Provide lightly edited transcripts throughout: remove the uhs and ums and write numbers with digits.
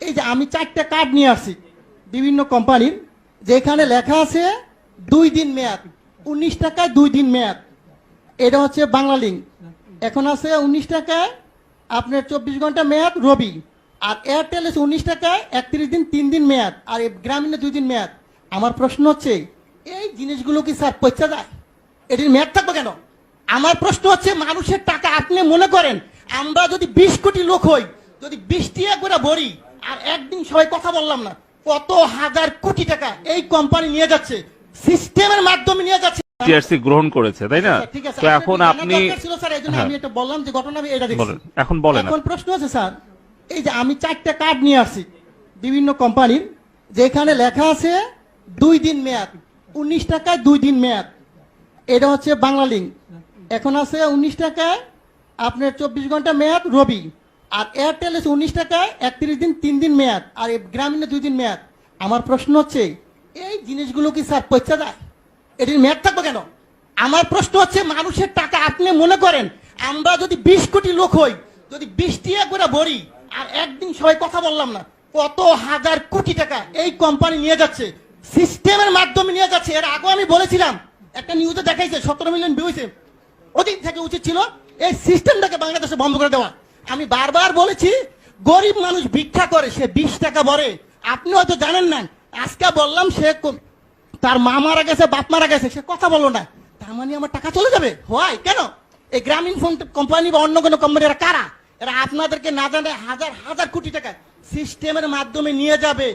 এই যে আমি 4টা কার্ড নিয়ে আসছি বিভিন্ন কোম্পানির, যেখানে লেখা আছে 2 দিন মেয়াদ, 19 টাকায় 2 দিন মেয়াদ। এটা হচ্ছে বাংলা লিঙ্ক। এখন আছে 19 টাকায় আপনার 24 ঘন্টা মেয়াদ রবি। আর এয়ারটেল আছে 19 টাকায় 31 দিন 3 দিন মেয়াদ, আর গ্রামীণে 2 দিন মেয়াদ। আমার প্রশ্ন হচ্ছে এই জিনিসগুলো কি স্যার পয়সা যায়? এটির মেয়াদ থাকবে কেন? আমার প্রশ্ন হচ্ছে মানুষের টাকা আপনি মনে করেন আমরা যদি 20 কোটি লোক হই, যদি 20 টাকা করে ভরি, আর একদিন সবাই কথা বললাম না, কত হাজার কোটি টাকা এই কোম্পানি নিয়ে যাচ্ছে, সিস্টেমের মাধ্যমে নিয়ে যাচ্ছে। টিআরসি গ্রহণ করেছে, তাই না? ঠিক আছে, তো এখন আপনি আমি এটা বললাম যে ঘটনা আমি এটা দেখছি। এখন বলেন। এখন প্রশ্ন আছে স্যার, এই যে আমি 4টা কার্ড নিয়ে আসছি বিভিন্ন কোম্পানির, যেখানে লেখা আছে 2 দিন মেয়াদ, 19 টাকায় 2 দিন মেয়াদ। এটা হচ্ছে বাংলা লিঙ্ক। এখন আছে 19 টাকায় আপনার 24 ঘন্টা মেয়াদ রবি। আর এয়ারটেল আছে 19 টাকায় 31 দিন 3 দিন মেয়াদ, আর গ্রামীণে 2 দিন মেয়াদ। আমার প্রশ্ন হচ্ছে এই জিনিসগুলো কি স্যার পয়সা যায়? এটির মেয়াদ থাকবে কেন? আমার প্রশ্ন হচ্ছে মানুষের টাকা আপনি মনে করেন আমরা যদি 20 কোটি লোক হই, যদি 20 টাকা করে ভরি, আর একদিন সবাই কথা বললাম না, কত হাজার কোটি টাকা এই কোম্পানি নিয়ে যাচ্ছে, সিস্টেমের মাধ্যমে নিয়ে যাচ্ছে। এর আগে আমি বলেছিলাম, একটা নিউজে দেখাইছে 17 মিলিয়ন ভিউ হয়েছে। ওদিন থেকে উচিত ছিল এই সিস্টেমটাকে বাংলাদেশে বন্ধ করে দেওয়া। আমি বারবার বলেছি গরিব মানুষ ভিক্ষা করে, সে 20 টাকা ভরে। আপনি হয়তো জানেন না, আজকে বললাম সে তার মা মারা গেছে, বাপ মারা গেছে, সে কথা বলো না, তার মানে আমার টাকা চলে যাবে? হয় কেন? এই গ্রামীণ ফোন কোম্পানি বা অন্য কোনো কোম্পানি এরা কারা? এরা আপনাদেরকে না জানে হাজার হাজার কোটি টাকা সিস্টেমের মাধ্যমে নিয়ে যাবে।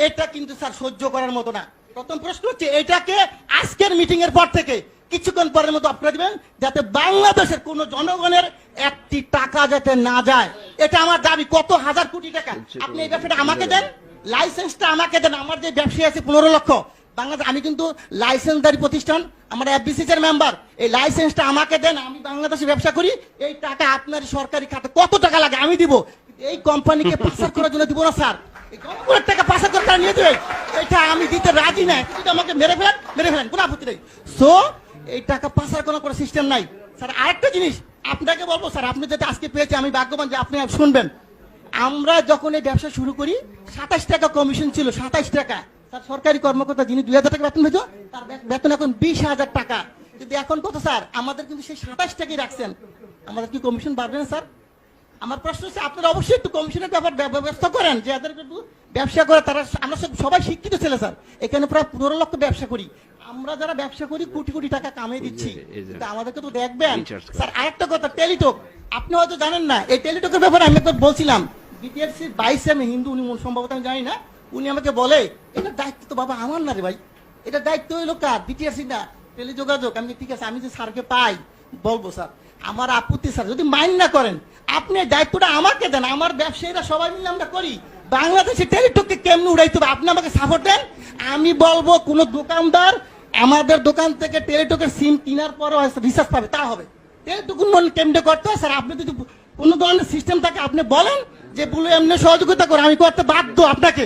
এটা কিন্তু স্যার সহ্য করার মতো না। প্রথম প্রশ্ন হচ্ছে এটাকে আজকের মিটিং এর পর থেকে কিছুক্ষণ পরের মতো আপনারা দিবেন, যাতে বাংলাদেশের কোন জনগণের একটি টাকা যাতে না যায়। এটা আমার দাবি। কত হাজার কোটি টাকা আপনি এই ব্যবসাটা আমাকে দেন, লাইসেন্সটা আমাকে দেন। আমার যে ব্যবসায়ী আছে 15 লক্ষ বাংলাদেশ, আমি কিন্তু লাইসেন্সদারি প্রতিষ্ঠান, আমার এফবিসিসি এর মেম্বার। এই লাইসেন্সটা আমাকে দেন, আমি বাংলাদেশে ব্যবসা করি। এই টাকা আপনার সরকারি খাতে কত টাকা লাগে আমি দিব, এই কোম্পানিকে পাচার করার জন্য দিব না স্যার। এই জনগণের টাকা পাচার করে তারা নিয়ে দেবে, এটা আমি দিতে রাজি না। কিন্তু আমাকে মেরে ফেলেন, কোনো আপত্তি নেই। সো এই টাকা পাচার করার কোনো সিস্টেম নাই স্যার। আরেকটা জিনিস আপনাকে বলবো স্যার, আপনি যদি আজকে পেয়েছে আমি ভাগ্যবান যে আপনি শুনবেন। আমরা যখন এই ব্যবসা শুরু করি 27 টাকা কমিশন ছিল, 27 টাকা। স্যার সরকারি কর্মকর্তা যিনি 2000 টাকা বেতন পেত, তার বেতন এখন 20,000 টাকা। কিন্তু এখন কত স্যার? আমাদের কিন্তু সেই 27 টাকাই রাখছেন। আমাদের কি কমিশন বাড়বে না স্যার? আমার প্রশ্ন হচ্ছে আপনারা অবশ্যই একটু কমিশনের ব্যাপার ব্যবস্থা করেন, যে এদের একটু ব্যবসা করে তারা। আমরা সবাই শিক্ষিত ছেলে স্যার, এখানে প্রায় 15 লক্ষ ব্যবসা করি। আমরা যারা ব্যবসা করি কোটি কোটি টাকা কামিয়ে দিচ্ছি, কিন্তু আমাদেরকে তো দেখবেন স্যার। আরেকটা কথা, টেলিটক আপনি হয়তো জানেন না। এই টেলিটকের ব্যাপারে আমি একবার বলছিলাম, বিটিআরসির 22 আমি হিন্দু, উনি সম্ভবত আমি জানি না, উনি আমাকে বলে এটা দায়িত্ব তো বাবা আমার না রে ভাই, এটা দায়িত্ব হইলো কার? বিটিআরসি না, টেলিযোগাযোগ। আমি ঠিক আছে, আমি যে স্যারকে পাই বলবো স্যার, আমার আপত্তি স্যার যদি মাইন্ড না করেন, আপনি দায়িত্বটা আমাকে দেন। আমার ব্যবসায়ীরা সবাই মিলে আমরা করি। বাংলাদেশে টেলিটককে কেমনে উড়াইতে হবে আপনি আমাকে সাপোর্ট দেন। আমি বলবো কোন দোকানদার আমাদের দোকান থেকে টেলিটকের সিম কেনার পরও রিচার্জ পাবে, তা হবে। টেলিটক কেমনে করতে হয় স্যার? আপনি যদি কোনো ধরনের সিস্টেম থাকে আপনি বলেন যে বলে এমনি সহযোগিতা করে, আমি করতে বাধ্য আপনাকে।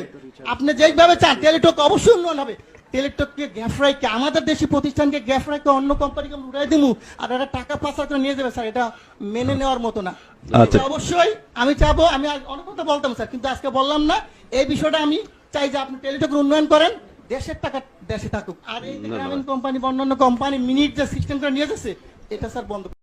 আপনি যেইভাবে চান টেলিটক অবশ্যই উন্নয়ন হবে। টেলিটককে গ্যাফরাইকে, আমাদের দেশি প্রতিষ্ঠানকে গ্যাফরাইকে অন্য কোম্পানিকে উড়াই দিব, আর এটা টাকা পাচার করে নিয়ে যাবে স্যার, এটা মেনে নেওয়ার মতো না। অবশ্যই আমি চাবো, আমি অনেক কথা বলতাম স্যার, কিন্তু আজকে বললাম না। এই বিষয়টা আমি চাই যে আপনি টেলিটকের উন্নয়ন করেন, দেশের টাকা দেশে থাকুক। আর এই গ্রামীণ কোম্পানি বা অন্যান্য কোম্পানি মিনিট যে সিস্টেমটা নিয়ে যাচ্ছে, এটা স্যার বন্ধ।